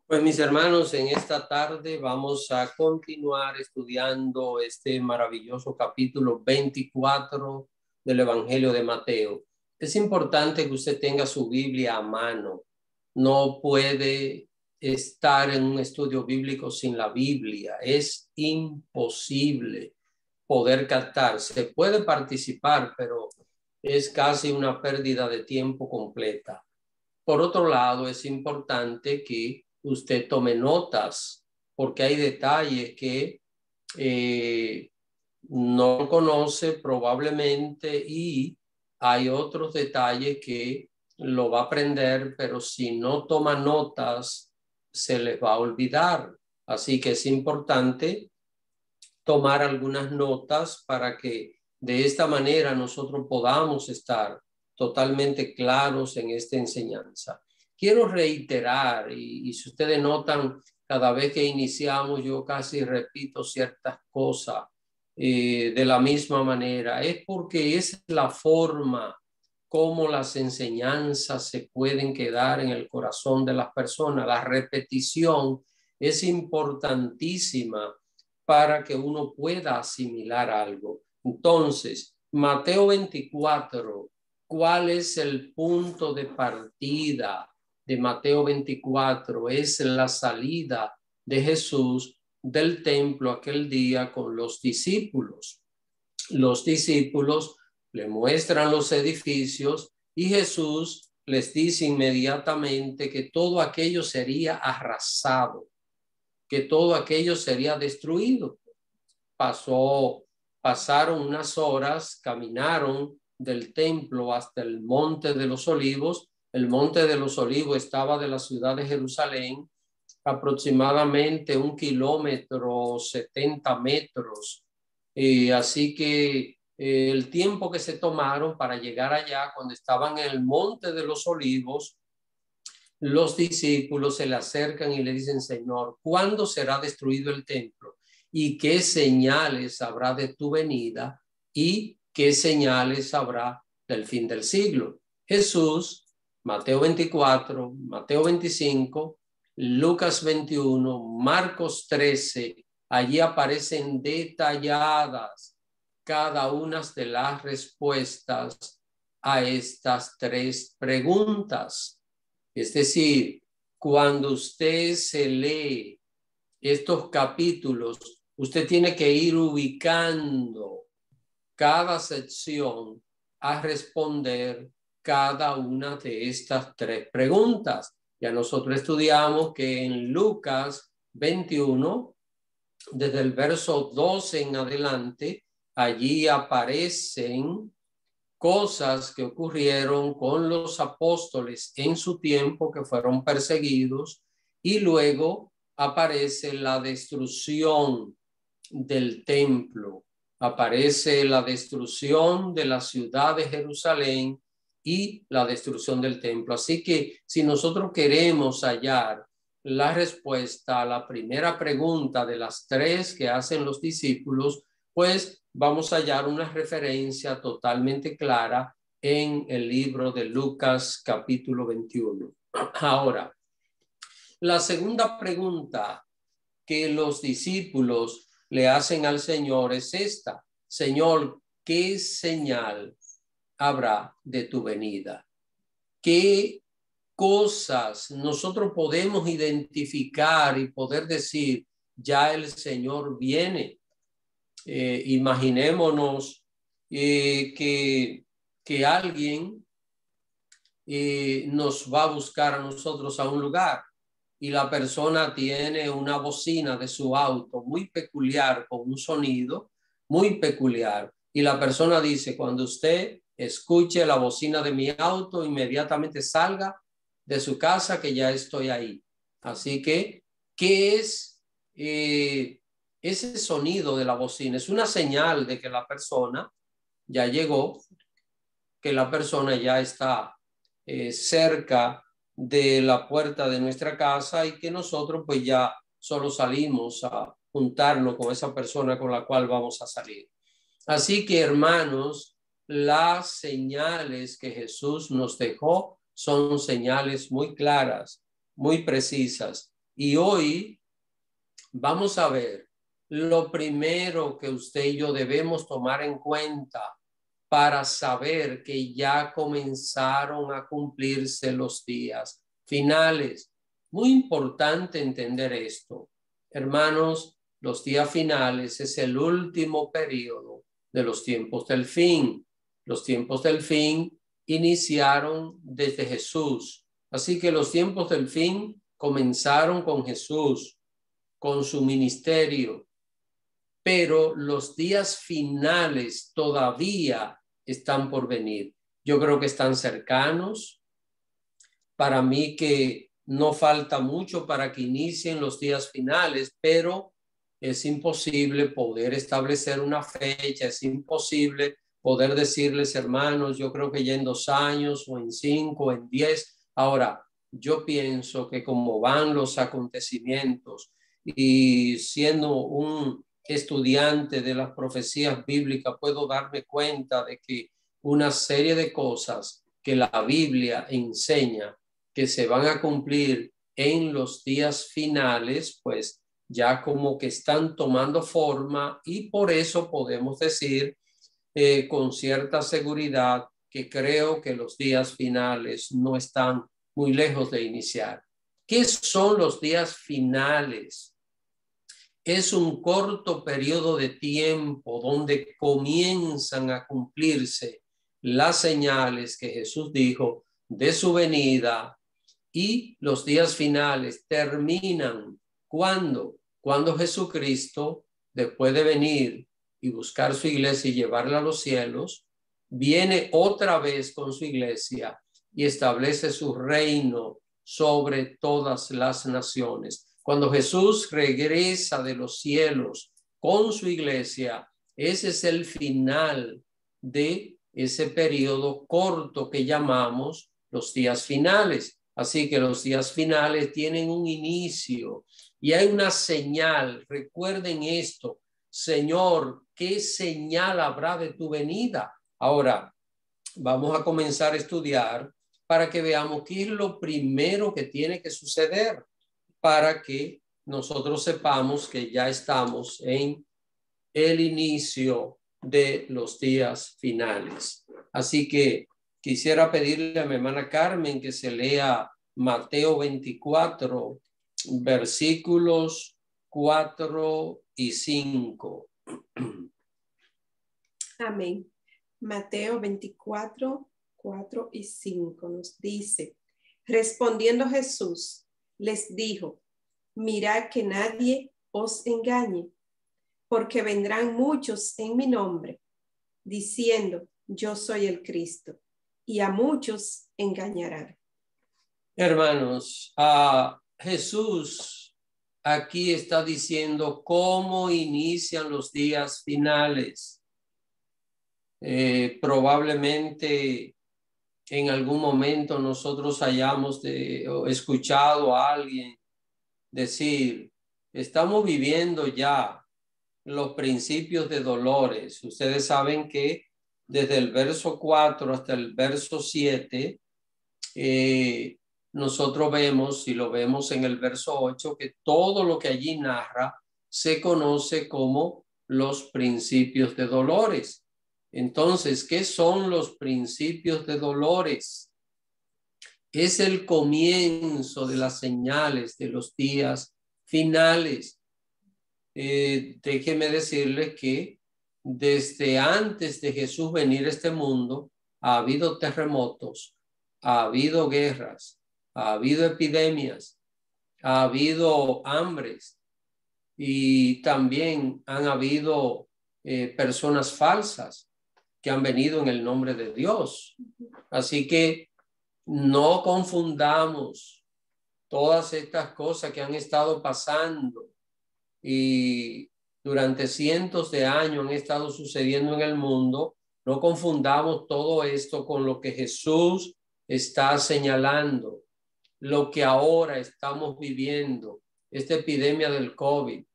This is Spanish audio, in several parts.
Pues mis hermanos, en esta tarde vamos a continuar estudiando este maravilloso capítulo 24 del Evangelio de Mateo. Es importante que usted tenga su Biblia a mano. No puede estar en un estudio bíblico sin la Biblia. Es imposible poder captar. Se puede participar, pero es casi una pérdida de tiempo completa. Por otro lado, es importante que usted tome notas, porque hay detalles que no conoce probablemente y hay otros detalles que lo va a aprender, pero si no toma notas, se les va a olvidar. Así que es importante tomar algunas notas para que de esta manera nosotros podamos estar totalmente claros en esta enseñanza. Quiero reiterar, y si ustedes notan, cada vez que iniciamos yo casi repito ciertas cosas de la misma manera, es porque es la forma como las enseñanzas se pueden quedar en el corazón de las personas. La repetición es importantísima para que uno pueda asimilar algo. Entonces, Mateo 24, ¿cuál es el punto de partida de Mateo 24? Es la salida de Jesús del templo aquel día con los discípulos. Los discípulos le muestran los edificios y Jesús les dice inmediatamente que todo aquello sería arrasado, que todo aquello sería destruido. Pasaron unas horas, caminaron del templo hasta el Monte de los Olivos. El Monte de los Olivos estaba de la ciudad de Jerusalén aproximadamente 1 kilómetro, 70 metros. Así que el tiempo que se tomaron para llegar allá, cuando estaban en el Monte de los Olivos, los discípulos se le acercan y le dicen: Señor, ¿cuándo será destruido el templo? ¿Y qué señales habrá de tu venida? ¿Y qué señales habrá del fin del siglo? Jesús, Mateo 24, Mateo 25, Lucas 21, Marcos 13, allí aparecen detalladas cada una de las respuestas a estas tres preguntas. Es decir, cuando usted se lee estos capítulos, usted tiene que ir ubicando cada sección a responder cada una de estas tres preguntas. Ya nosotros estudiamos que en Lucas 21, desde el verso 12 en adelante, allí aparecen cosas que ocurrieron con los apóstoles en su tiempo, que fueron perseguidos, y luego aparece la destrucción del templo, aparece la destrucción de la ciudad de Jerusalén y la destrucción del templo. Así que si nosotros queremos hallar la respuesta a la primera pregunta de las tres que hacen los discípulos, pues vamos a hallar una referencia totalmente clara en el libro de Lucas capítulo 21. Ahora, la segunda pregunta que los discípulos le hacen al Señor es esta: Señor, ¿qué señal habrá de tu venida? ¿Qué cosas nosotros podemos identificar y poder decir, ya el Señor viene? Imaginémonos que alguien nos va a buscar a nosotros a un lugar y la persona tiene una bocina de su auto muy peculiar, con un sonido muy peculiar, y la persona dice: cuando usted escuche la bocina de mi auto, inmediatamente salga de su casa, que ya estoy ahí. Así que, ¿qué es ese sonido de la bocina? Es una señal de que la persona ya llegó, que la persona ya está cerca de la puerta de nuestra casa, y que nosotros pues ya solo salimos a juntarnos con esa persona con la cual vamos a salir. Así que, hermanos, las señales que Jesús nos dejó son señales muy claras, muy precisas. Y hoy vamos a ver lo primero que usted y yo debemos tomar en cuenta para saber que ya comenzaron a cumplirse los días finales. Muy importante entender esto. Hermanos, los días finales es el último periodo de los tiempos del fin. Los tiempos del fin iniciaron desde Jesús. Así que los tiempos del fin comenzaron con Jesús, con su ministerio. Pero los días finales todavía están por venir. Yo creo que están cercanos. Para mí que no falta mucho para que inicien los días finales, pero es imposible poder establecer una fecha, es imposible poder decirles, hermanos, yo creo que ya en 2 años o en 5 o en 10. Ahora, yo pienso que como van los acontecimientos y siendo un estudiante de las profecías bíblicas, puedo darme cuenta de que una serie de cosas que la Biblia enseña que se van a cumplir en los días finales, pues ya como que están tomando forma, y por eso podemos decir con cierta seguridad que creo que los días finales no están muy lejos de iniciar. ¿Qué son los días finales? Es un corto periodo de tiempo donde comienzan a cumplirse las señales que Jesús dijo de su venida, y los días finales terminan cuando Jesucristo, después de venir y buscar su iglesia y llevarla a los cielos, viene otra vez con su iglesia y establece su reino sobre todas las naciones. Cuando Jesús regresa de los cielos con su iglesia, ese es el final de ese periodo corto que llamamos los días finales. Así que los días finales tienen un inicio y hay una señal. Recuerden esto: Señor, ¿qué señal habrá de tu venida? Ahora, vamos a comenzar a estudiar para que veamos qué es lo primero que tiene que suceder para que nosotros sepamos que ya estamos en el inicio de los días finales. Así que quisiera pedirle a mi hermana Carmen que se lea Mateo 24, versículos 4 y 5. Amén. Mateo 24, 4 y 5 nos dice: respondiendo Jesús, les dijo: mirad que nadie os engañe, porque vendrán muchos en mi nombre, diciendo: yo soy el Cristo, y a muchos engañarán. Hermanos, Jesús aquí está diciendo cómo inician los días finales. Probablemente en algún momento nosotros hayamos escuchado a alguien decir: estamos viviendo ya los principios de dolores. Ustedes saben que desde el verso 4 hasta el verso 7, nosotros vemos, y lo vemos en el verso 8, que todo lo que allí narra se conoce como los principios de dolores. Entonces, ¿qué son los principios de dolores? Es el comienzo de las señales de los días finales. Déjeme decirles que desde antes de Jesús venir a este mundo, ha habido terremotos, ha habido guerras, ha habido epidemias, ha habido hambres, y también han habido personas falsas que han venido en el nombre de Dios. Así que no confundamos todas estas cosas que han estado pasando y durante cientos de años han estado sucediendo en el mundo. No confundamos todo esto con lo que Jesús está señalando, lo que ahora estamos viviendo, esta epidemia del COVID,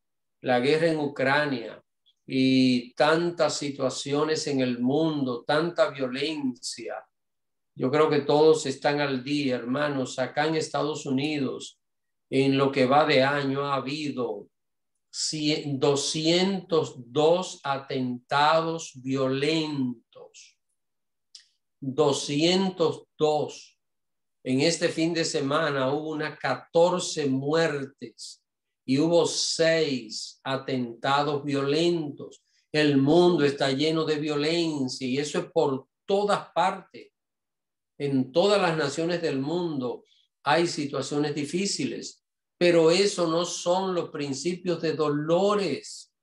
la guerra en Ucrania y tantas situaciones en el mundo, tanta violencia. Yo creo que todos están al día, hermanos. Acá en Estados Unidos En lo que va de año ha habido 202 atentados violentos. 202. En este fin de semana hubo unas 14 muertes y hubo 6 atentados violentos. El mundo está lleno de violencia y eso es por todas partes. En todas las naciones del mundo hay situaciones difíciles, pero eso no son los principios de dolores.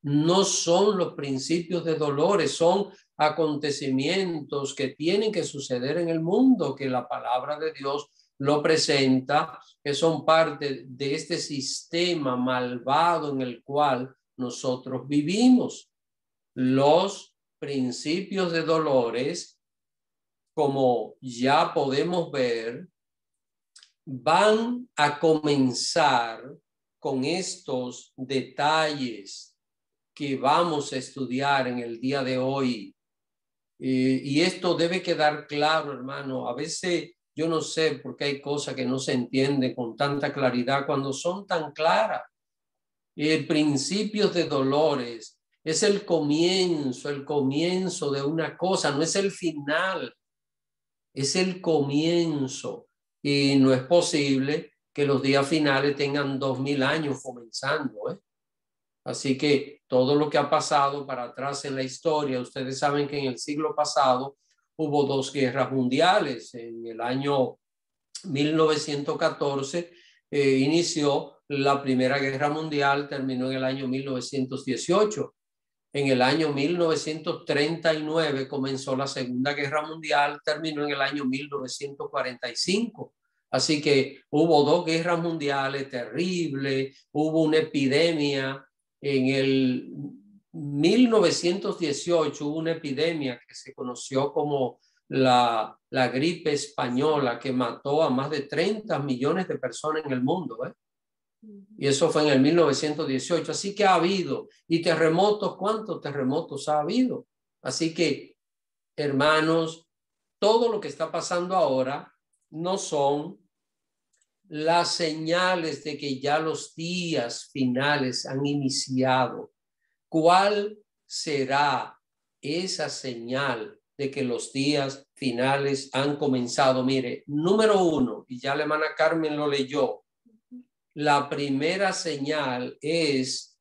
No son los principios de dolores, son acontecimientos que tienen que suceder en el mundo, que la palabra de Dios lo presenta, que son parte de este sistema malvado en el cual nosotros vivimos. Los principios de dolores, como ya podemos ver, van a comenzar con estos detalles que vamos a estudiar en el día de hoy. Y esto debe quedar claro, hermano. A veces yo no sé por qué hay cosas que no se entienden con tanta claridad cuando son tan claras. Principios de dolores es el comienzo de una cosa, no es el final, es el comienzo. Y no es posible que los días finales tengan 2000 años comenzando, ¿eh? Así que todo lo que ha pasado para atrás en la historia, ustedes saben que en el siglo pasado hubo 2 guerras mundiales. En el año 1914 inició la Primera Guerra Mundial, terminó en el año 1918. En el año 1939 comenzó la Segunda Guerra Mundial, terminó en el año 1945. Así que hubo 2 guerras mundiales terribles, hubo una epidemia. En el 1918 hubo una epidemia que se conoció como la gripe española, que mató a más de 30 millones de personas en el mundo, ¿eh? Y eso fue en el 1918. Así que ha habido. Y terremotos, ¿cuántos terremotos ha habido? Así que, hermanos, todo lo que está pasando ahora no son las señales de que ya los días finales han iniciado. ¿Cuál será esa señal de que los días finales han comenzado? Mire, número 1, y ya la hermana Carmen lo leyó, la primera señal es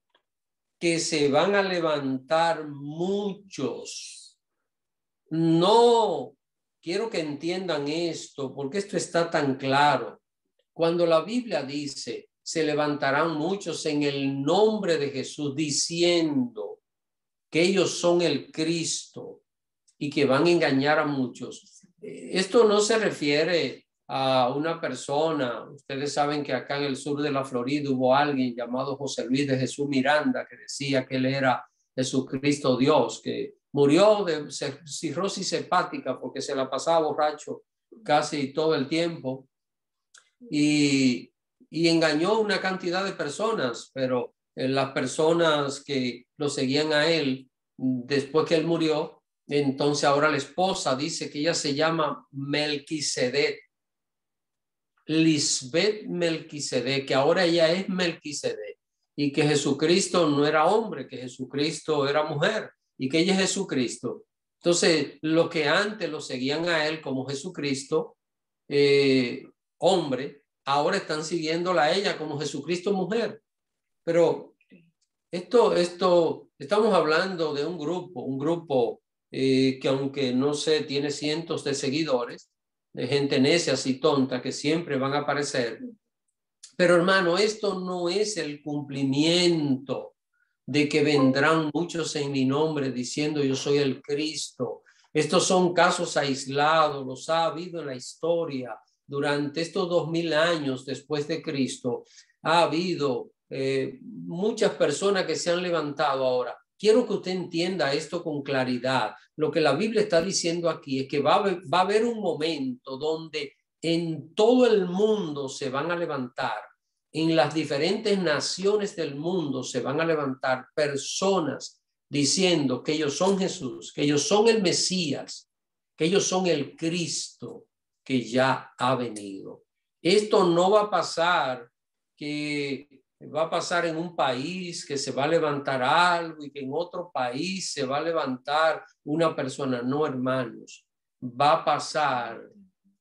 que se van a levantar muchos. No quiero que entiendan esto, porque esto está tan claro. Cuando la Biblia dice, se levantarán muchos en el nombre de Jesús, diciendo que ellos son el Cristo y que van a engañar a muchos. Esto no se refiere a una persona. Ustedes saben que acá en el sur de la Florida hubo alguien llamado José Luis de Jesús Miranda que decía que él era Jesucristo Dios, que murió de cirrosis hepática porque se la pasaba borracho casi todo el tiempo. Y engañó una cantidad de personas, pero las personas que lo seguían a él, después que él murió, entonces ahora la esposa dice que ella se llama Melquisedec, Lisbeth Melquisedec, que ahora ella es Melquisedec, y que Jesucristo no era hombre, que Jesucristo era mujer, y que ella es Jesucristo. Entonces, lo que antes lo seguían a él como Jesucristo, hombre, ahora están siguiéndola a ella como Jesucristo mujer. Pero estamos hablando de un grupo que aunque no sé, tiene cientos de seguidores, de gente necia y tonta que siempre van a aparecer. Pero hermano, esto no es el cumplimiento de que vendrán muchos en mi nombre diciendo yo soy el Cristo. Estos son casos aislados, los ha habido en la historia. Durante estos 2000 años después de Cristo, ha habido muchas personas que se han levantado ahora. Quiero que usted entienda esto con claridad. Lo que la Biblia está diciendo aquí es que va a haber un momento donde en todo el mundo se van a levantar, en las diferentes naciones del mundo se van a levantar personas diciendo que ellos son Jesús, que ellos son el Mesías, que ellos son el Cristo que ya ha venido. Esto no va a pasar que va a pasar en un país, que se va a levantar algo y que en otro país se va a levantar una persona. No, hermanos, va a pasar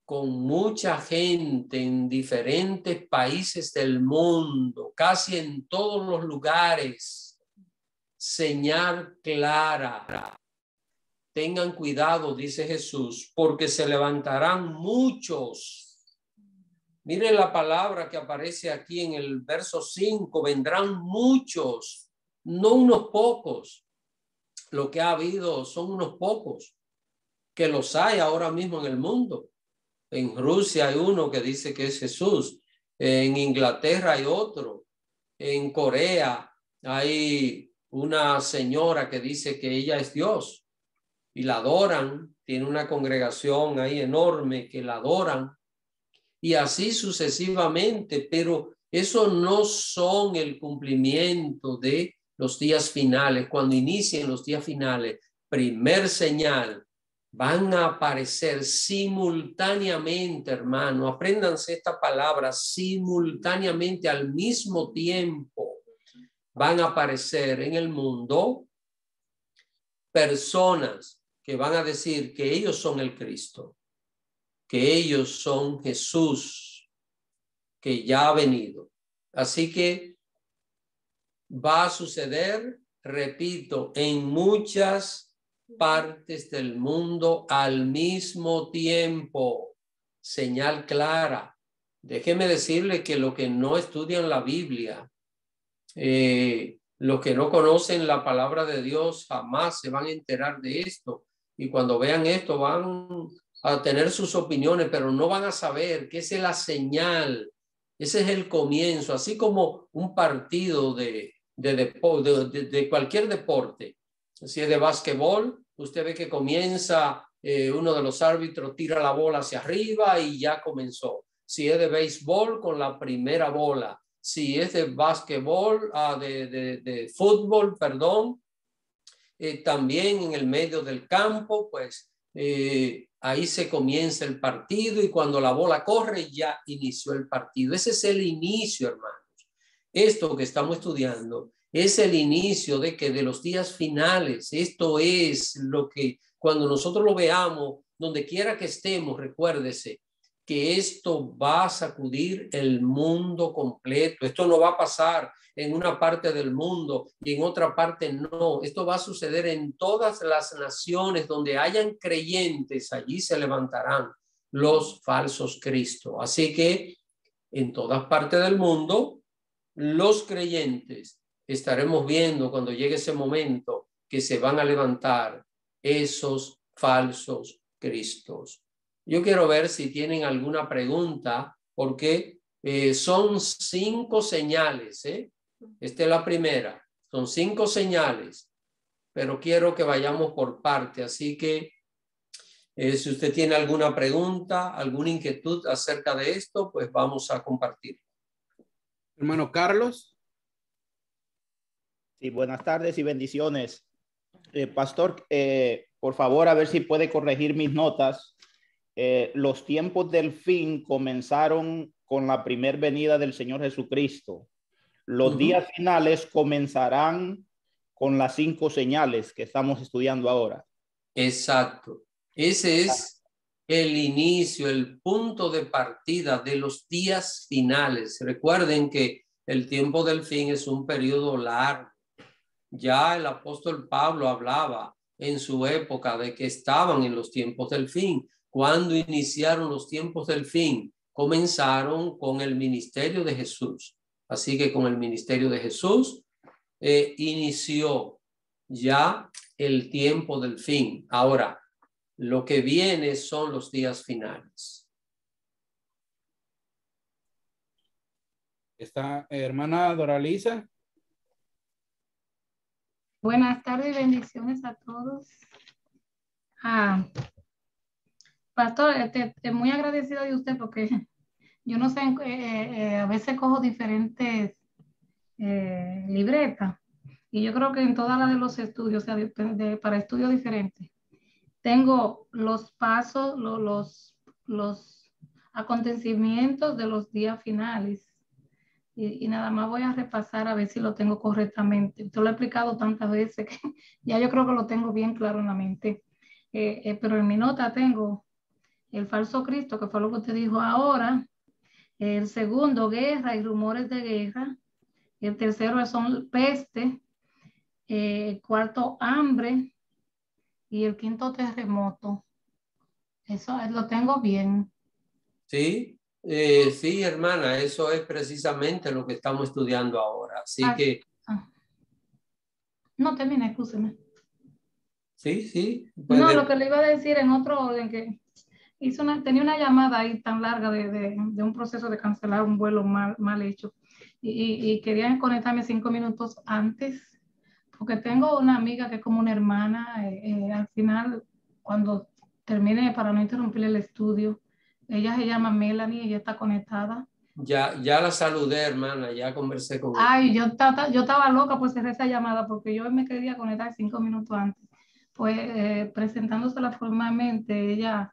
con mucha gente en diferentes países del mundo, casi en todos los lugares. Señal clara. Tengan cuidado, dice Jesús, porque se levantarán muchos. Miren la palabra que aparece aquí en el verso 5, vendrán muchos, no unos pocos. Lo que ha habido son unos pocos, que los hay ahora mismo en el mundo. En Rusia hay uno que dice que es Jesús, en Inglaterra hay otro, en Corea hay una señora que dice que ella es Dios y la adoran, tiene una congregación ahí enorme que la adoran. Y así sucesivamente, pero eso no son el cumplimiento de los días finales. Cuando inicien los días finales, primer señal, van a aparecer simultáneamente, hermano. Apréndanse esta palabra, simultáneamente, al mismo tiempo. Van a aparecer en el mundo personas que van a decir que ellos son el Cristo, que ellos son Jesús, que ya ha venido. Así que va a suceder, repito, en muchas partes del mundo al mismo tiempo. Señal clara. Déjeme decirle que los que no estudian la Biblia, los que no conocen la palabra de Dios, jamás se van a enterar de esto. Y cuando vean esto van a tener sus opiniones, pero no van a saber que esa es la señal, ese es el comienzo, así como un partido de cualquier deporte. Si es de básquetbol, usted ve que comienza, uno de los árbitros tira la bola hacia arriba y ya comenzó. Si es de béisbol, con la primera bola. Si es de básquetbol, de fútbol, perdón, también en el medio del campo, pues ahí se comienza el partido y cuando la bola corre ya inició el partido. Ese es el inicio, hermanos. Esto que estamos estudiando es el inicio de los días finales. Esto es lo que cuando nosotros lo veamos, donde quiera que estemos, recuérdese que esto va a sacudir el mundo completo. Esto no va a pasar en una parte del mundo y en otra parte no. Esto va a suceder en todas las naciones donde hayan creyentes. Allí se levantarán los falsos cristos. Así que en todas partes del mundo, los creyentes estaremos viendo cuando llegue ese momento que se van a levantar esos falsos cristos. Yo quiero ver si tienen alguna pregunta, porque son 5 señales. Esta es la primera. Son 5 señales, pero quiero que vayamos por parte. Así que si usted tiene alguna pregunta, alguna inquietud acerca de esto, pues vamos a compartir. Hermano Carlos. Sí, buenas tardes y bendiciones. Pastor, por favor, a ver si puede corregir mis notas. Los tiempos del fin comenzaron con la primera venida del Señor Jesucristo. Los días finales comenzarán con las 5 señales que estamos estudiando ahora. Exacto. Ese es el inicio, el punto de partida de los días finales. Recuerden que el tiempo del fin es un periodo largo. Ya el apóstol Pablo hablaba en su época de que estaban en los tiempos del fin. Cuando iniciaron los tiempos del fin, comenzaron con el ministerio de Jesús. Así que con el ministerio de Jesús inició ya el tiempo del fin. Ahora, lo que viene son los días finales. Está hermana Doralisa. Buenas tardes y bendiciones a todos. Pastor, estoy muy agradecida de usted porque yo no sé, a veces cojo diferentes libretas y yo creo que en todas las de los estudios, o sea, para estudios diferentes, tengo los pasos, los acontecimientos de los días finales. y nada más voy a repasar a ver si lo tengo correctamente. Usted lo ha explicado tantas veces que ya yo creo que lo tengo bien claro en la mente. Pero en mi nota tengo el falso Cristo, que fue lo que usted dijo ahora. El segundo, guerra y rumores de guerra. El tercero son peste. El cuarto, hambre. Y el quinto, terremoto. Eso lo tengo bien. Sí, sí, hermana, eso es precisamente lo que estamos estudiando ahora. Así que, no termine, escúcheme. sí. No, lo que le iba a decir en otro orden, que tenía una llamada ahí tan larga de un proceso de cancelar un vuelo mal hecho y quería conectarme 5 minutos antes, porque tengo una amiga que es como una hermana. Al final, cuando termine, para no interrumpir el estudio, ella se llama Melanie, ella está conectada. ya la saludé, hermana, ya conversé con ella. Ay, yo estaba loca por cerrar esa llamada porque yo me quería conectar 5 minutos antes. Pues presentándosela formalmente, ella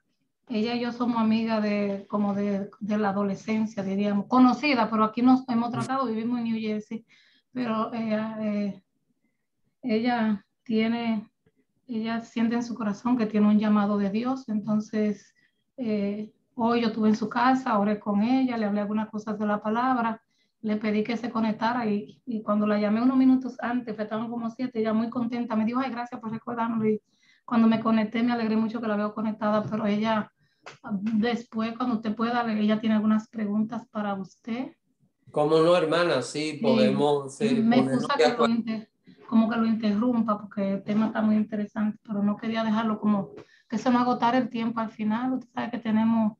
y yo somos amigas de la adolescencia, diríamos, conocida, pero aquí nos hemos tratado, vivimos en New Jersey, pero ella siente en su corazón que tiene un llamado de Dios. Entonces hoy yo estuve en su casa, oré con ella, le hablé algunas cosas de la palabra, le pedí que se conectara y cuando la llamé unos minutos antes, estaban como 7, ella muy contenta, me dijo, ay, gracias por recordármelo. Y cuando me conecté me alegré mucho que la veo conectada, pero ella después, cuando usted pueda, ella tiene algunas preguntas para usted. ¿Cómo no, hermana? Sí, podemos me ponernos excusa de que acuerdo. como que lo interrumpa porque el tema está muy interesante, pero no quería dejarlo como que se nos agotara el tiempo al final. Usted sabe que tenemos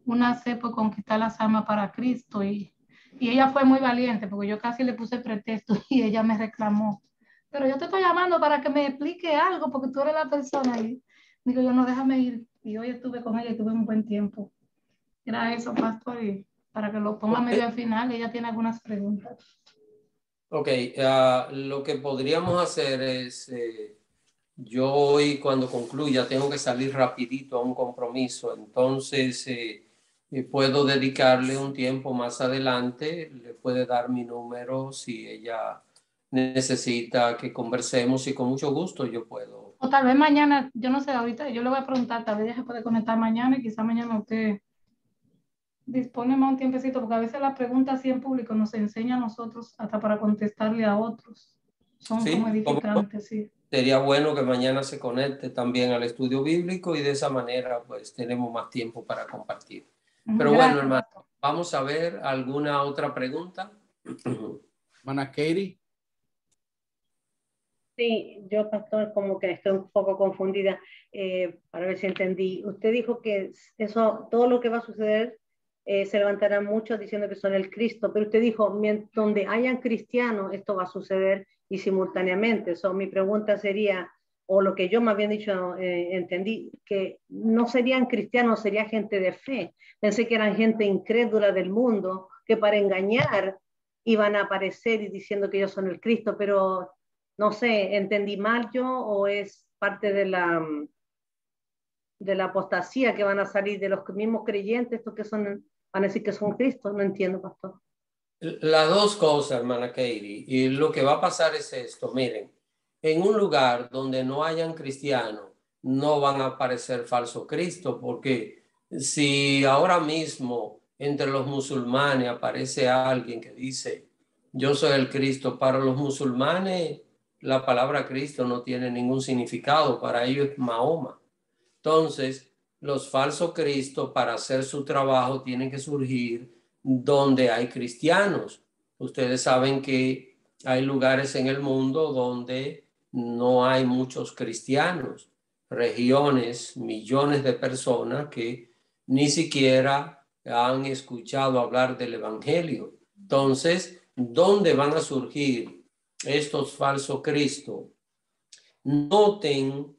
una sed por conquistar las almas para Cristo y ella fue muy valiente porque yo casi le puse pretexto y ella me reclamó. Pero yo te estoy llamando para que me explique algo porque tú eres la persona. Y digo yo, no, déjame ir. Y hoy estuve con ella y tuve un buen tiempo. Era eso, pastor, y para que lo ponga medio al final, ella tiene algunas preguntas. Ok, lo que podríamos hacer es, yo hoy cuando concluya tengo que salir rapidito a un compromiso, entonces puedo dedicarle un tiempo más adelante, le puede dar mi número si ella necesita que conversemos y con mucho gusto yo puedo. O tal vez mañana, yo no sé, ahorita yo le voy a preguntar, tal vez ella se puede conectar mañana y quizá mañana usted dispone más un tiempecito, porque a veces las preguntas así en público nos enseña a nosotros hasta para contestarle a otros. Son como Sí, edificantes, sí. sería bueno que mañana se conecte también al estudio bíblico y de esa manera pues tenemos más tiempo para compartir. Pero Gracias, bueno, hermano, pastor. vamos a ver alguna otra pregunta. Hermana Katie. Sí, yo, pastor, como que estoy un poco confundida, para ver si entendí. Usted dijo que eso, todo lo que va a suceder, se levantarán muchos diciendo que son el Cristo, pero usted dijo, donde hayan cristianos, esto va a suceder y simultáneamente. Mi pregunta sería, o lo que yo me habían dicho, entendí, que no serían cristianos, sería gente de fe. Pensé que eran gente incrédula del mundo, que para engañar iban a aparecer y diciendo que ellos son el Cristo, pero no sé, ¿entendí mal yo o es parte de la apostasía que van a salir de los mismos creyentes, estos que van a decir que son Cristo? No entiendo, pastor. Las dos cosas, hermana Katie, y lo que va a pasar es esto, miren, en un lugar donde no hayan cristianos, no van a aparecer falsos cristos, porque si ahora mismo entre los musulmanes aparece alguien que dice, yo soy el Cristo, para los musulmanes la palabra Cristo no tiene ningún significado, para ellos es Mahoma. Entonces, los falsos cristos para hacer su trabajo tienen que surgir donde hay cristianos. Ustedes saben que hay lugares en el mundo donde no hay muchos cristianos, regiones, millones de personas que ni siquiera han escuchado hablar del evangelio. Entonces, ¿dónde van a surgir estos falsos cristos? Noten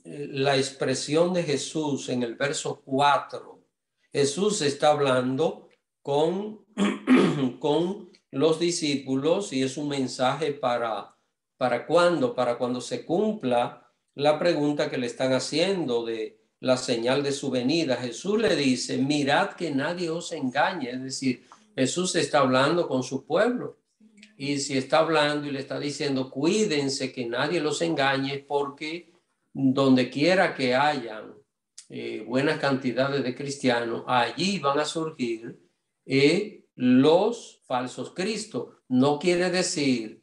la expresión de Jesús en el verso 4. Jesús está hablando con los discípulos y es un mensaje para cuando se cumpla la pregunta que le están haciendo de la señal de su venida. Jesús le dice, mirad que nadie os engañe. Es decir, Jesús está hablando con su pueblo. Y si está hablando y le está diciendo, cuídense que nadie los engañe, porque donde quiera que hayan buenas cantidades de cristianos, allí van a surgir los falsos cristos. No quiere decir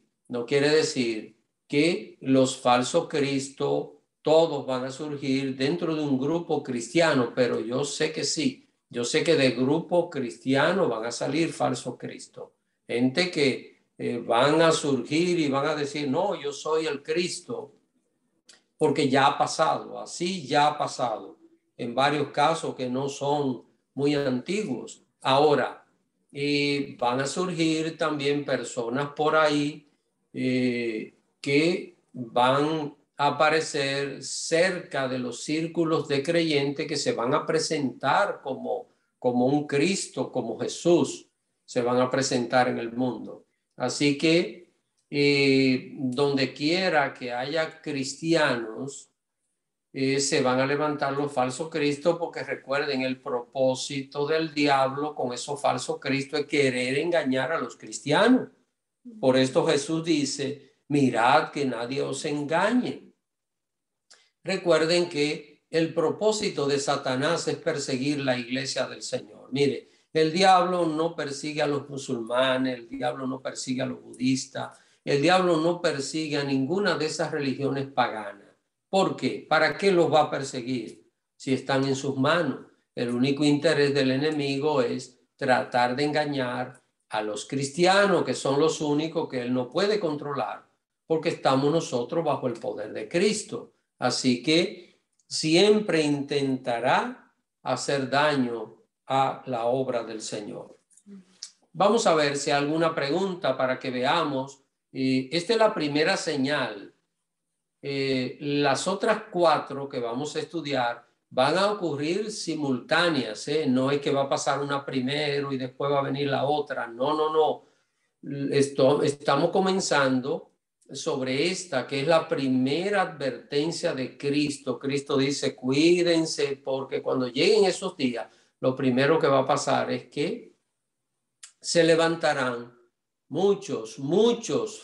que los falsos cristos todos van a surgir dentro de un grupo cristiano, pero yo sé que sí. Yo sé que de grupo cristiano van a salir falsos cristos. Gente que van a surgir y van a decir, no, yo soy el Cristo, porque ya ha pasado, así ya ha pasado, en varios casos que no son muy antiguos. Ahora, van a surgir también personas por ahí que van a aparecer cerca de los círculos de creyentes que se van a presentar como un Cristo, como Jesús, se van a presentar en el mundo. Así que donde quiera que haya cristianos, se van a levantar los falsos cristos, porque recuerden, el propósito del diablo con esos falsos cristos es querer engañar a los cristianos. Por esto Jesús dice, mirad que nadie os engañe. Recuerden que el propósito de Satanás es perseguir la iglesia del Señor. Mire, el diablo no persigue a los musulmanes, el diablo no persigue a los budistas, el diablo no persigue a ninguna de esas religiones paganas. ¿Por qué? ¿Para qué los va a perseguir si están en sus manos? El único interés del enemigo es tratar de engañar a los cristianos, que son los únicos que él no puede controlar, porque estamos nosotros bajo el poder de Cristo. Así que siempre intentará hacer daño a la obra del Señor. Vamos a ver si hay alguna pregunta para que veamos. Esta es la primera señal. Las otras 4 que vamos a estudiar van a ocurrir simultáneas. No es que va a pasar una primero y después va a venir la otra. No. Estamos comenzando sobre esta, que es la primera advertencia de Cristo. Cristo dice, cuídense, porque cuando lleguen esos días, lo primero que va a pasar es que se levantarán muchos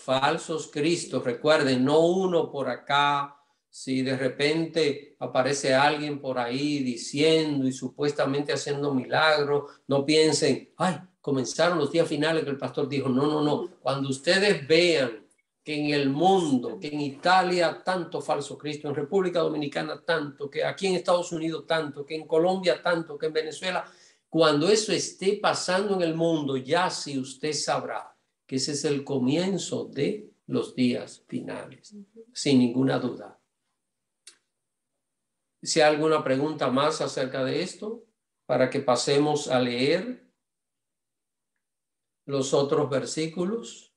falsos cristos. Recuerden, no uno por acá. Si de repente aparece alguien por ahí diciendo y supuestamente haciendo milagros, no piensen, ay, comenzaron los días finales que el pastor dijo. No. Cuando ustedes vean que en el mundo, que en Italia tanto falso Cristo, en República Dominicana tanto, que aquí en Estados Unidos tanto, que en Colombia tanto, que en Venezuela, cuando eso esté pasando en el mundo, ya sí usted sabrá que ese es el comienzo de los días finales, sin ninguna duda. Si hay alguna pregunta más acerca de esto, para que pasemos a leer los otros versículos.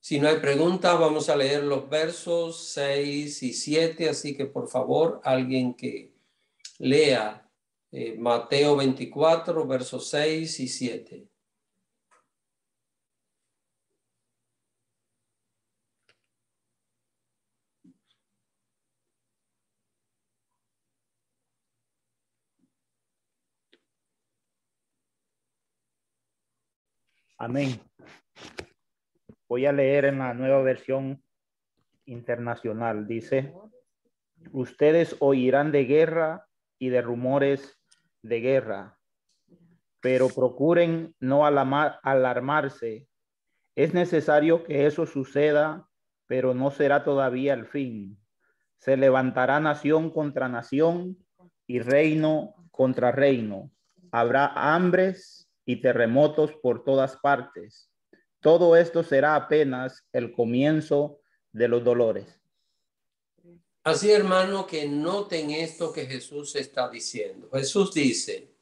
Si no hay pregunta, vamos a leer los versos 6 y 7, así que por favor, alguien que lea Mateo 24, versos 6 y 7. Amén. Voy a leer en la Nueva Versión Internacional. Dice, ustedes oirán de guerra y de rumores de guerra, pero procuren no alarmarse. Es necesario que eso suceda, pero no será todavía el fin. Se levantará nación contra nación y reino contra reino. Habrá hambres y terremotos por todas partes. Todo esto será apenas el comienzo de los dolores. Así, hermano, que noten esto que Jesús está diciendo. Jesús dice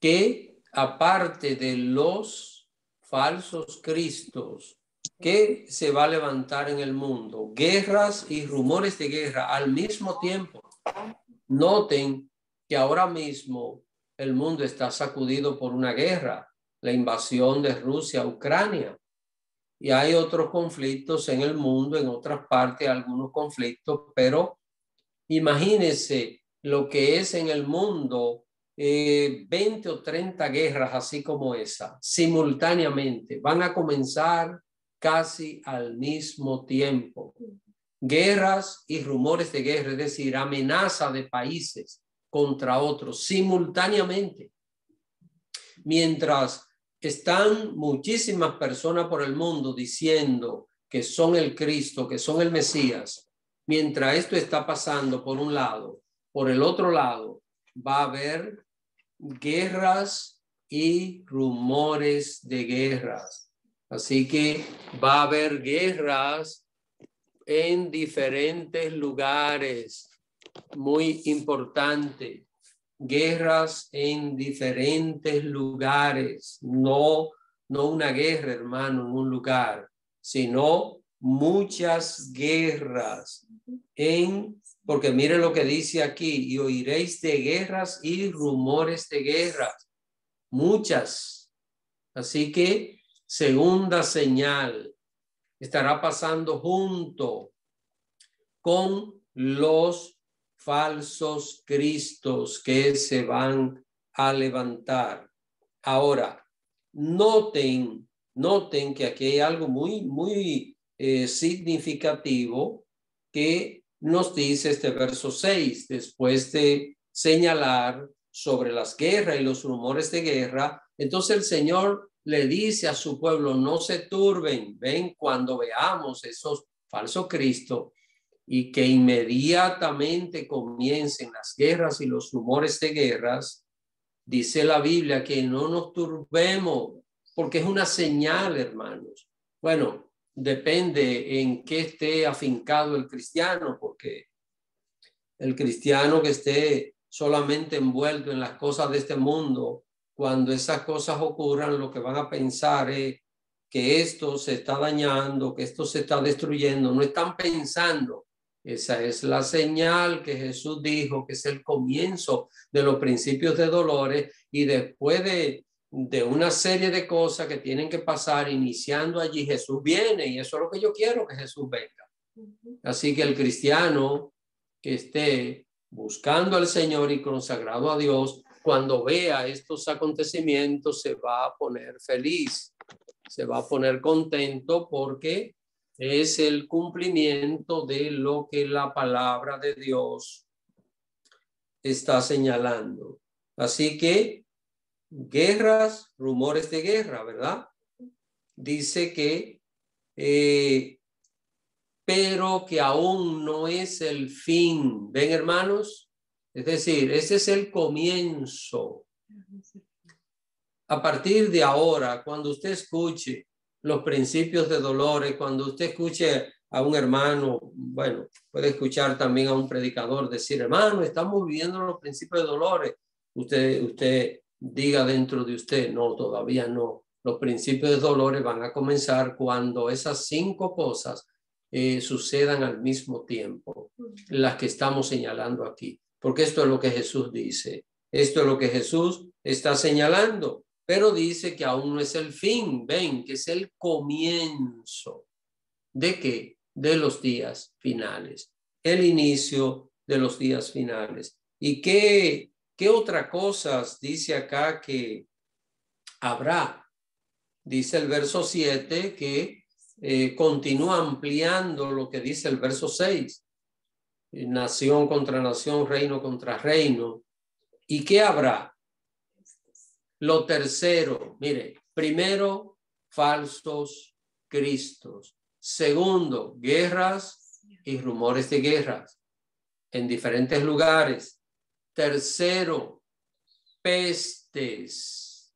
que aparte de los falsos cristos que se va a levantar en el mundo, guerras y rumores de guerra al mismo tiempo. Noten que ahora mismo el mundo está sacudido por una guerra, la invasión de Rusia a Ucrania. Y hay otros conflictos en el mundo, en otras partes, algunos conflictos, pero Imagínense lo que es en el mundo 20 o 30 guerras así como esa, simultáneamente. Van a comenzar casi al mismo tiempo. Guerras y rumores de guerra, es decir, amenaza de países contra otros simultáneamente. Mientras están muchísimas personas por el mundo diciendo que son el Cristo, que son el Mesías, mientras esto está pasando por un lado, por el otro lado va a haber guerras y rumores de guerras. Así que va a haber guerras en diferentes lugares. Muy importante. Guerras en diferentes lugares. No una guerra, hermano, en un lugar, sino muchas guerras porque mire lo que dice aquí, y oiréis de guerras y rumores de guerras, muchas. Así que segunda señal estará pasando junto con los falsos cristos que se van a levantar. Ahora, noten que aquí hay algo muy significativo que nos dice este verso 6, después de señalar sobre las guerras y los rumores de guerra. Entonces el Señor le dice a su pueblo, no se turben, ven cuando veamos esos falsos cristos y que inmediatamente comiencen las guerras y los rumores de guerras. Dice la Biblia que no nos turbemos, porque es una señal, hermanos. Bueno, depende en qué esté afincado el cristiano, porque el cristiano que esté solamente envuelto en las cosas de este mundo, cuando esas cosas ocurran, lo que van a pensar es que esto se está dañando, que esto se está destruyendo. No están pensando. Esa es la señal que Jesús dijo, que es el comienzo de los principios de dolores, y después de una serie de cosas que tienen que pasar, iniciando allí, Jesús viene, y eso es lo que yo quiero, que Jesús venga. Así que el cristiano que esté buscando al Señor y consagrado a Dios, cuando vea estos acontecimientos se va a poner feliz, se va a poner contento, porque es el cumplimiento de lo que la palabra de Dios está señalando. Así que guerras, rumores de guerra, ¿verdad? Dice que pero que aún no es el fin. ¿Ven, hermanos? Es decir, ese es el comienzo. A partir de ahora, cuando usted escuche los principios de dolores, cuando usted escuche a un hermano, bueno, puede escuchar también a un predicador decir, hermano, estamos viviendo los principios de dolores. Usted diga dentro de usted, no, todavía no. Los principios de dolores van a comenzar cuando esas 5 cosas sucedan al mismo tiempo, las que estamos señalando aquí, porque esto es lo que Jesús dice, esto es lo que Jesús está señalando, pero dice que aún no es el fin. Ven, que es el comienzo de ¿qué? De los días finales, el inicio de los días finales. ¿Y qué otra cosas dice acá que habrá? Dice el verso 7 que continúa ampliando lo que dice el verso 6. Nación contra nación, reino contra reino. ¿Y qué habrá? Lo tercero, mire, primero, falsos cristos. Segundo, guerras y rumores de guerras en diferentes lugares. Tercero, pestes.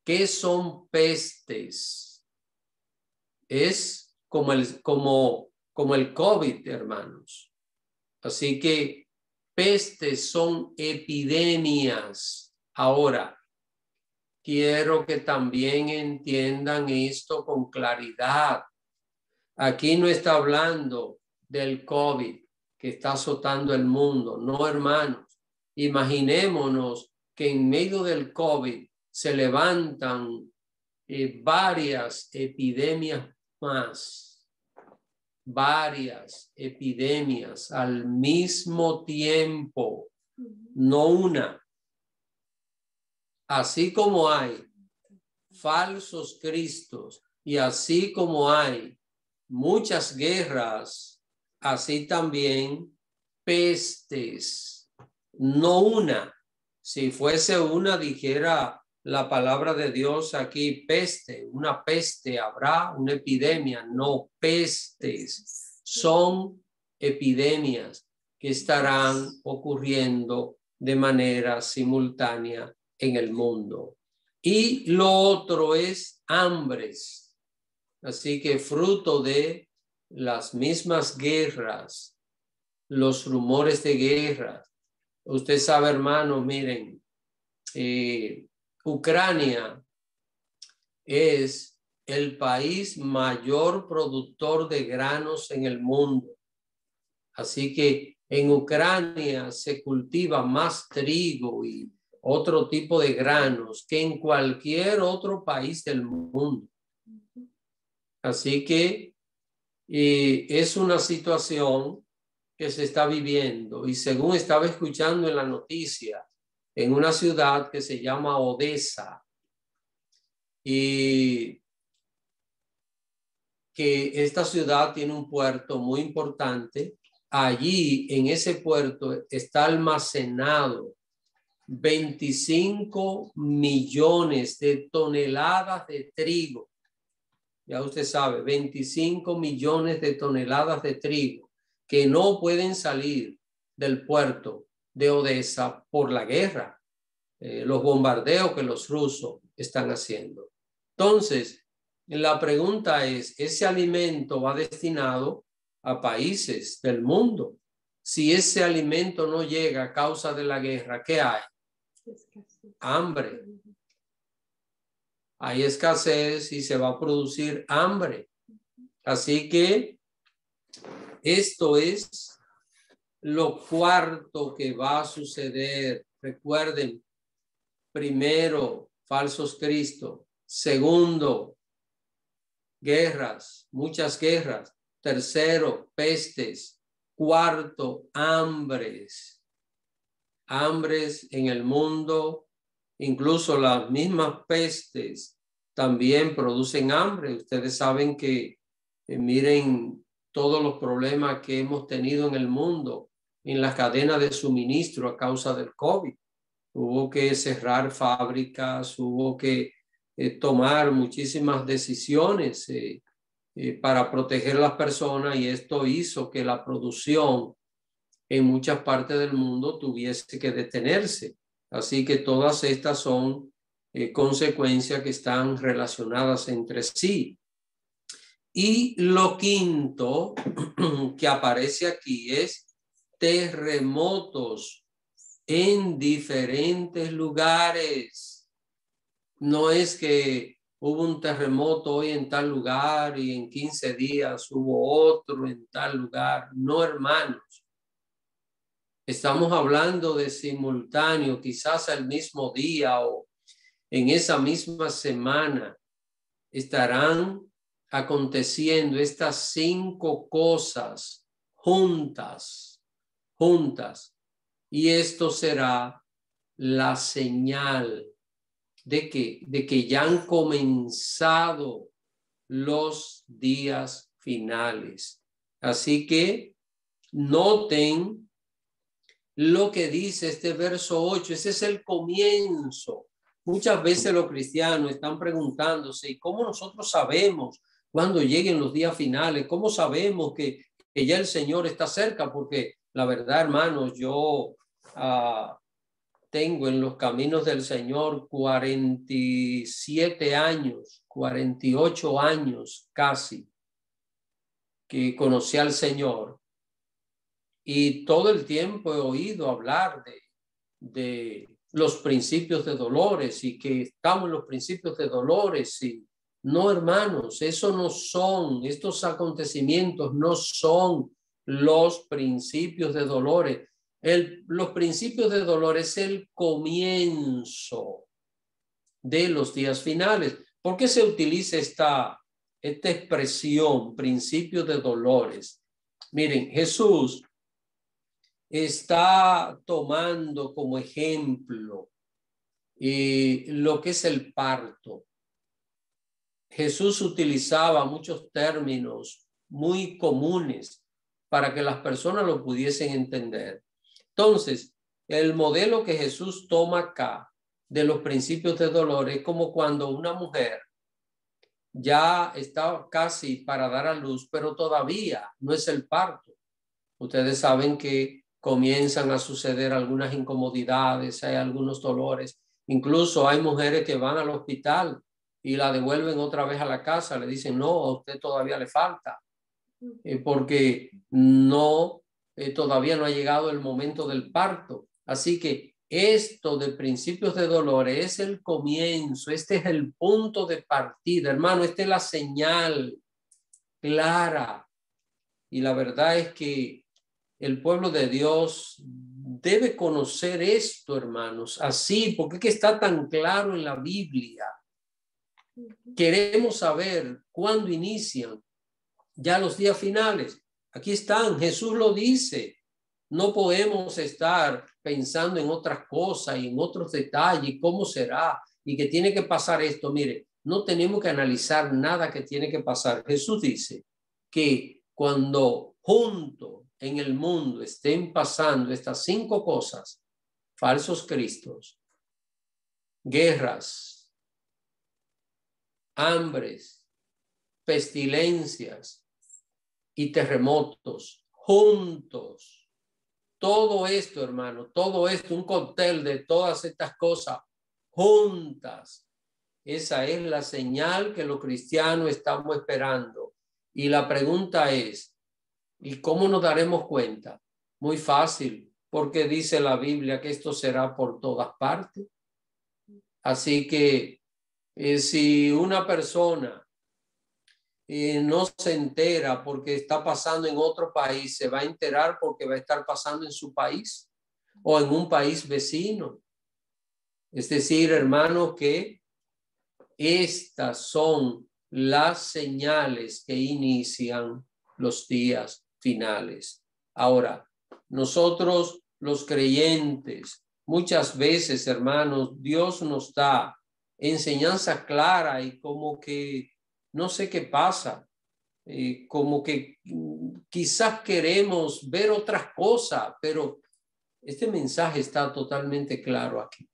¿Qué son pestes? Es como el COVID, hermanos. Así que pestes son epidemias. Ahora, quiero que también entiendan esto con claridad. Aquí no está hablando del COVID que está azotando el mundo. No, hermanos. Imaginémonos que en medio del COVID se levantan varias epidemias más. varias epidemias al mismo tiempo, no una. Así como hay falsos cristos y así como hay muchas guerras, así también pestes, no una. Si fuese una, dijera la palabra de Dios aquí, peste, una peste habrá, una epidemia, no pestes. Son epidemias que estarán ocurriendo de manera simultánea en el mundo. Y lo otro es hambres. Así que fruto de las mismas guerras, los rumores de guerra. Usted sabe, hermano, miren, Ucrania es el país mayor productor de granos en el mundo. Así que en Ucrania se cultiva más trigo y otro tipo de granos que en cualquier otro país del mundo. Así que es una situación que se está viviendo y según estaba escuchando en la noticia, en una ciudad que se llama Odessa y que esta ciudad tiene un puerto muy importante. Allí en ese puerto está almacenado 25 millones de toneladas de trigo. Ya usted sabe, 25 millones de toneladas de trigo que no pueden salir del puerto de Odessa por la guerra, los bombardeos que los rusos están haciendo. Entonces, la pregunta es, ¿ese alimento va destinado a países del mundo? Si ese alimento no llega a causa de la guerra, ¿qué hay? Hambre. Hay escasez y se va a producir hambre. Así que esto es lo cuarto que va a suceder. Recuerden, primero, falsos cristos. Segundo, guerras, muchas guerras. Tercero, pestes. Cuarto, hambres. Hambres en el mundo. Incluso las mismas pestes también producen hambre. Ustedes saben que, miren todos los problemas que hemos tenido en el mundo, en la cadena de suministro a causa del COVID. Hubo que cerrar fábricas, hubo que tomar muchísimas decisiones para proteger a las personas y esto hizo que la producción en muchas partes del mundo tuviese que detenerse. Así que todas estas son consecuencias que están relacionadas entre sí. Y lo quinto que aparece aquí es terremotos en diferentes lugares. No es que hubo un terremoto hoy en tal lugar y en 15 días hubo otro en tal lugar. No, hermanos. Estamos hablando de simultáneo, quizás al mismo día o en esa misma semana estarán aconteciendo estas 5 cosas juntas. Y esto será la señal de que ya han comenzado los días finales. Así que noten lo que dice este verso 8, ese es el comienzo. Muchas veces los cristianos están preguntándose, ¿y cómo nosotros sabemos cuando lleguen los días finales? ¿Cómo sabemos que ya el Señor está cerca? Porque la verdad, hermanos, yo tengo en los caminos del Señor 47 años, 48 años casi, que conocí al Señor. Y todo el tiempo he oído hablar de los principios de dolores y que estamos en los principios de dolores. Y no, hermanos, eso no son, estos acontecimientos no son los principios de dolores. Los principios de dolores es el comienzo de los días finales. ¿Por qué se utiliza esta expresión, principios de dolores. Miren, Jesús está tomando como ejemplo lo que es el parto. Jesús utilizaba muchos términos muy comunes para que las personas lo pudiesen entender. Entonces, el modelo que Jesús toma acá de los principios de dolor es como cuando una mujer ya está casi para dar a luz, pero todavía no es el parto. Ustedes saben que comienzan a suceder algunas incomodidades, hay algunos dolores. Incluso hay mujeres que van al hospital y la devuelven otra vez a la casa. Le dicen, no, a usted todavía le falta, porque todavía no ha llegado el momento del parto. Así que esto de principios de dolor es el comienzo, este es el punto de partida, hermano, esta es la señal clara. Y la verdad es que el pueblo de Dios debe conocer esto, hermanos, así, porque es que está tan claro en la Biblia. Queremos saber cuándo inician ya los días finales. Aquí están, Jesús lo dice. No podemos estar pensando en otras cosas y en otros detalles, cómo será y que tiene que pasar esto. Mire, no tenemos que analizar nada que tiene que pasar. Jesús dice que cuando junto en el mundo estén pasando estas 5 cosas, falsos cristos, guerras, hambres, pestilencias y terremotos juntos. Todo esto, hermano, todo esto, un cóctel de todas estas cosas juntas. Esa es la señal que los cristianos estamos esperando. Y la pregunta es, ¿y cómo nos daremos cuenta? Muy fácil, porque dice la Biblia que esto será por todas partes. Así que si una persona no se entera porque está pasando en otro país, se va a enterar porque va a estar pasando en su país o en un país vecino. Es decir, hermano, que estas son las señales que inician los días finales. Ahora, nosotros los creyentes, muchas veces, hermanos, Dios nos da enseñanza clara y como que no sé qué pasa, como que quizás queremos ver otras cosas, pero este mensaje está totalmente claro aquí.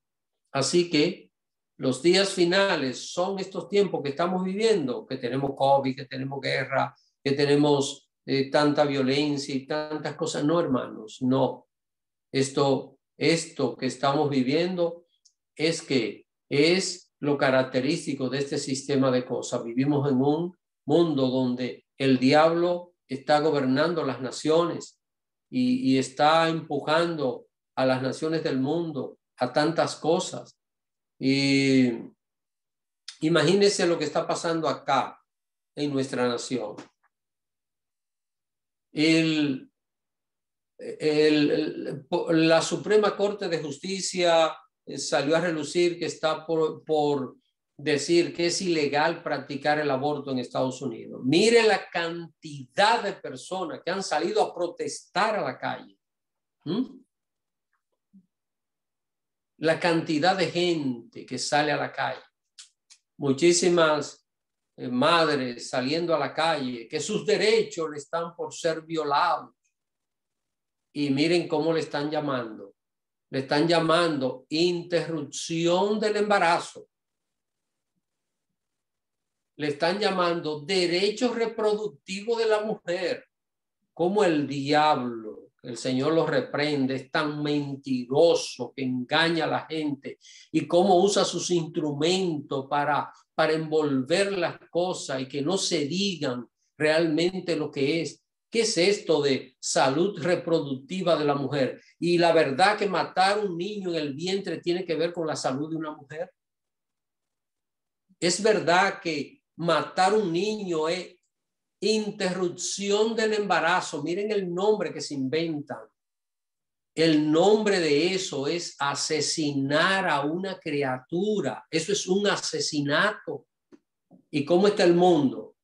Así que los días finales son estos tiempos que estamos viviendo, que tenemos COVID, que tenemos guerra, que tenemos tanta violencia y tantas cosas. No, hermanos, no. Esto que estamos viviendo es lo característico de este sistema de cosas. Vivimos en un mundo donde el diablo está gobernando las naciones y está empujando a las naciones del mundo a tantas cosas. Y imagínense lo que está pasando acá en nuestra nación. La Suprema Corte de Justicia salió a relucir que está por decir que es ilegal practicar el aborto en Estados Unidos. Mire la cantidad de personas que han salido a protestar a la calle. La cantidad de gente que sale a la calle. Muchísimas madres saliendo a la calle, que sus derechos le están por ser violados. Y miren cómo le están llamando. Le están llamando interrupción del embarazo. Le están llamando derecho reproductivo de la mujer. Como el diablo, el Señor lo reprende, es tan mentiroso que engaña a la gente y cómo usa sus instrumentos para envolver las cosas y que no se digan realmente lo que es. ¿Qué es esto de salud reproductiva de la mujer? Y la verdad que matar un niño en el vientre tiene que ver con la salud de una mujer. Es verdad que matar un niño es interrupción del embarazo. Miren el nombre que se inventan. El nombre de eso es asesinar a una criatura. Eso es un asesinato. ¿Y cómo está el mundo?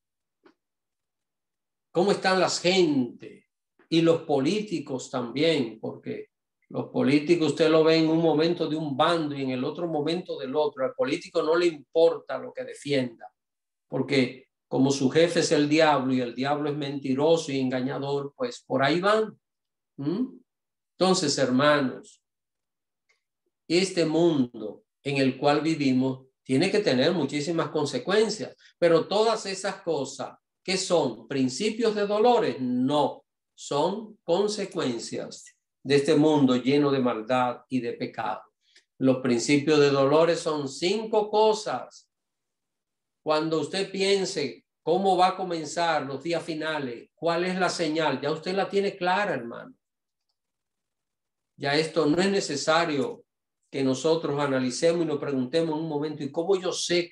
cómo están las gentes y los políticos también, porque los políticos usted lo ve en un momento de un bando y en el otro momento del otro. Al político no le importa lo que defienda, porque como su jefe es el diablo y el diablo es mentiroso y engañador, pues por ahí van. Entonces, hermanos, este mundo en el cual vivimos tiene que tener muchísimas consecuencias, pero todas esas cosas, ¿qué son? ¿Principios de dolores? No, son consecuencias de este mundo lleno de maldad y de pecado. Los principios de dolores son 5 cosas. Cuando usted piense cómo va a comenzar los días finales, cuál es la señal, ya usted la tiene clara, hermano. Ya esto no es necesario que nosotros analicemos y nos preguntemos en un momento, ¿y cómo yo sé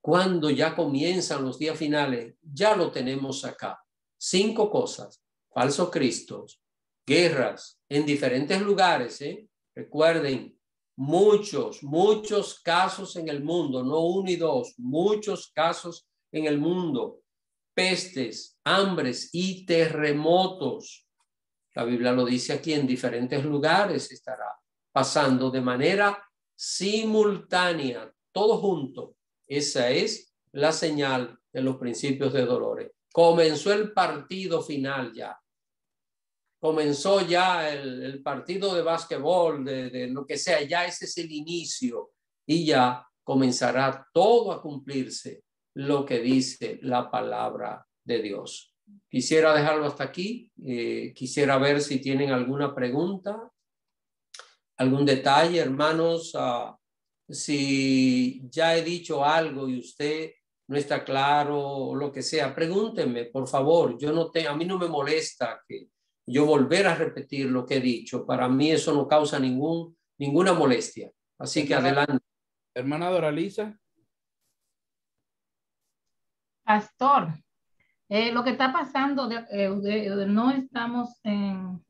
cuándo ya comienzan los días finales? Ya lo tenemos acá. 5 cosas: falsos cristos, guerras en diferentes lugares. Recuerden, muchos casos en el mundo, no 1 y 2, muchos casos en el mundo, pestes, hambres y terremotos. La Biblia lo dice aquí, en diferentes lugares estará pasando de manera simultánea, todo junto. Esa es la señal de los principios de dolores. Comenzó el partido final ya. Comenzó ya el partido de básquetbol, de lo que sea, ya ese es el inicio y ya comenzará todo a cumplirse lo que dice la palabra de Dios. Quisiera dejarlo hasta aquí. Quisiera ver si tienen alguna pregunta, algún detalle, hermanos. Si ya he dicho algo y usted no está claro o lo que sea, pregúntenme, por favor. A mí no me molesta que yo volver a repetir lo que he dicho. Para mí eso no causa ninguna molestia. Así que adelante. Hermana Doralisa. Pastor, lo que está pasando, no estamos en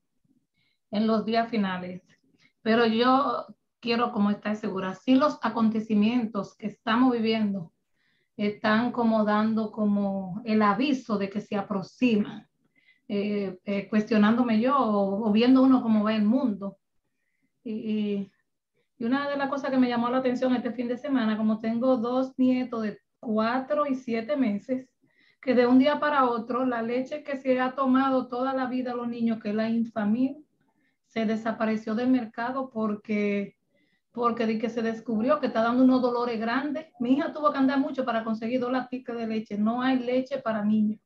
los días finales, pero yo quiero como estar segura, si los acontecimientos que estamos viviendo están como dando como el aviso de que se aproximan, cuestionándome yo o viendo uno cómo va el mundo. Y una de las cosas que me llamó la atención este fin de semana, como tengo 2 nietos de 4 y 7 meses, que de un día para otro la leche que se ha tomado toda la vida a los niños, que es la Infamil, se desapareció del mercado porque de que se descubrió que está dando unos dolores grandes. Mi hija tuvo que andar mucho para conseguir 2 laticas de leche. No hay leche para niños.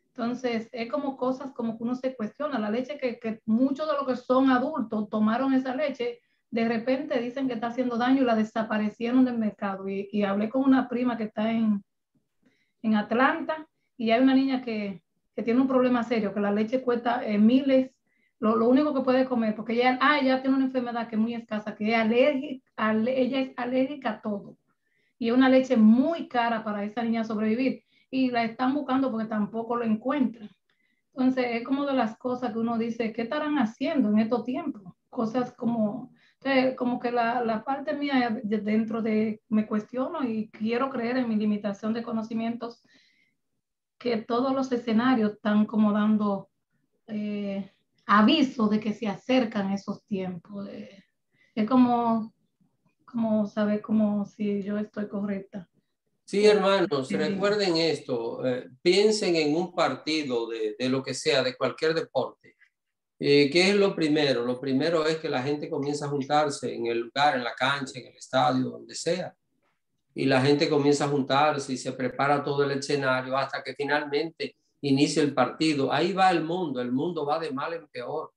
Entonces, es como cosas como que uno se cuestiona. La leche que muchos de los que son adultos tomaron esa leche, de repente dicen que está haciendo daño y la desaparecieron del mercado. Y hablé con una prima que está en Atlanta y hay una niña que tiene un problema serio, que la leche cuesta miles. Lo único que puede comer, porque ella tiene una enfermedad que es muy escasa, que ella es alérgica a todo. Y es una leche muy cara para esa niña sobrevivir. Y la están buscando porque tampoco lo encuentran. Entonces, es como de las cosas que uno dice, ¿qué estarán haciendo en estos tiempos? Cosas como que la parte mía dentro de, me cuestiono y quiero creer en mi limitación de conocimientos, que todos los escenarios están como dando aviso de que se acercan esos tiempos. Es como saber como si yo estoy correcta. Sí, hermanos, recuerden esto, piensen en un partido de lo que sea, de cualquier deporte. ¿Qué es lo primero? Lo primero es que la gente comienza a juntarse en el lugar, en la cancha, en el estadio, donde sea. Y la gente comienza a juntarse y se prepara todo el escenario hasta que finalmente inicia el partido. Ahí va el mundo va de mal en peor.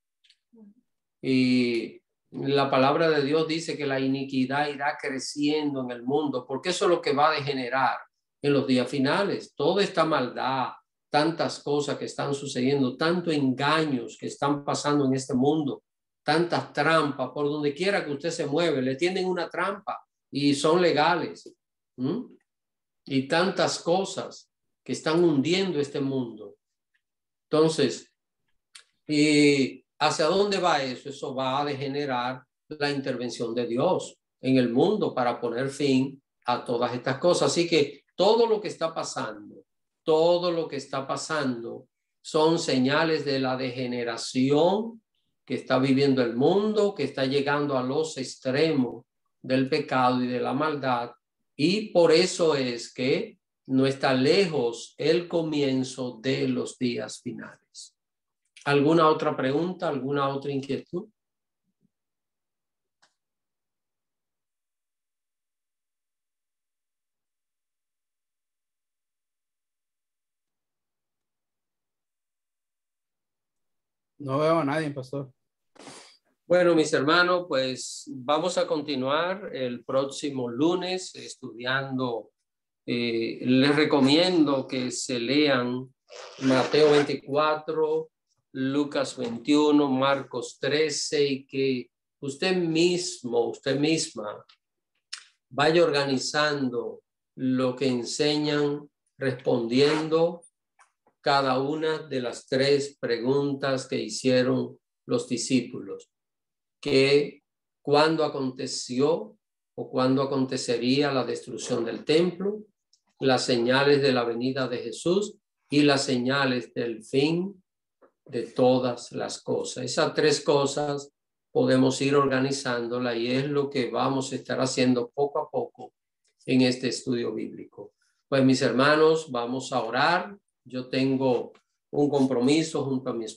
Y la palabra de Dios dice que la iniquidad irá creciendo en el mundo, porque eso es lo que va a degenerar en los días finales. Toda esta maldad, tantas cosas que están sucediendo, tantos engaños que están pasando en este mundo, tantas trampas, por donde quiera que usted se mueve, le tienden una trampa y son legales. Y tantas cosas que están hundiendo este mundo. Entonces, ¿hacia dónde va eso? Eso va a degenerar la intervención de Dios en el mundo para poner fin a todas estas cosas. Así que todo lo que está pasando todo lo que está pasando son señales de la degeneración que está viviendo el mundo, que está llegando a los extremos del pecado y de la maldad. Y por eso es que no está lejos el comienzo de los días finales. ¿Alguna otra pregunta? ¿Alguna otra inquietud? No veo a nadie, pastor. Bueno, mis hermanos, pues vamos a continuar el próximo lunes estudiando. Les recomiendo que se lean Mateo 24, Lucas 21, Marcos 13 y que usted mismo, usted misma vaya organizando lo que enseñan respondiendo cada una de las 3 preguntas que hicieron los discípulos. Que cuándo aconteció o cuándo acontecería la destrucción del templo, las señales de la venida de Jesús y las señales del fin de todas las cosas. Esas 3 cosas podemos ir organizándola y es lo que vamos a estar haciendo poco a poco en este estudio bíblico. Pues mis hermanos, vamos a orar. Yo tengo un compromiso junto a mi esposa